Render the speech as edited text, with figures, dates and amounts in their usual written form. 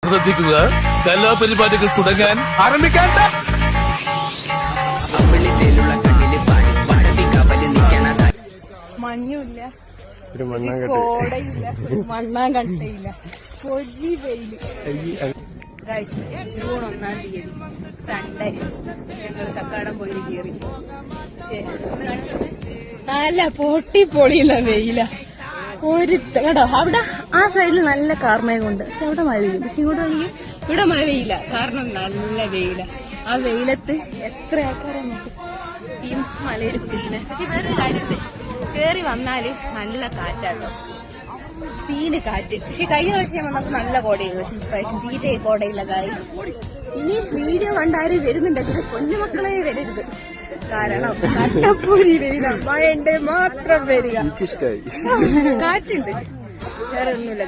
ശ്രദ്ധിക്കുക, കലാപരിപാടികൾ തുടങ്ങാൻ ആരംഭിക്കാൻ. മഞ്ഞുമില്ല, കോടയില്ല, മണ്ണാങ്കട്ടയില്ല, പൊരി വെയില്. ഗൈസ്, ജൂൺ 1-ാം തീയതി സൺഡേ ഞങ്ങൾ കക്കാടം പോയി കയറി. നല്ല പൊട്ടിപ്പൊളിയുള്ള വെയില. ഒരു കേട്ടോ അവിടെ ആ സൈഡിൽ നല്ല കാർമേഘമുണ്ട്, പക്ഷെ അവിടെ മഴ പെയ്യും. പക്ഷെ ഇങ്ങോട്ടാണെങ്കിൽ ഇവിടെ മഴ പെയ്യില്ല, കാരണം നല്ല വെയില. ആ വെയിലത്ത് എത്ര ആൾക്കാരാണ് ഈ മലയിൽ കുതിരിക്കുന്നത്. പക്ഷെ വേറൊരു കാര്യമുണ്ട്, കേറി വന്നാല് നല്ല കാറ്റാട്ടോ, സീന് കാറ്റ്. പക്ഷെ കഴിഞ്ഞ പ്രാവശ്യം വന്നപ്പോ നല്ല കോടയായിരുന്നു, പക്ഷെ ഇപ്രാവശ്യം തീരെ കോടയില്ല. കാര്യം ഇനി വീഡിയോ കണ്ടാരും വരുന്നുണ്ടെങ്കിൽ പൊന്നുമക്കളെ വരരുത്, കാരണം കട്ടപ്പൂരി വെയില, മഴന്റെ മാത്രം വരിക. കാറ്റുണ്ട്, വേറെ ഒന്നുമില്ല.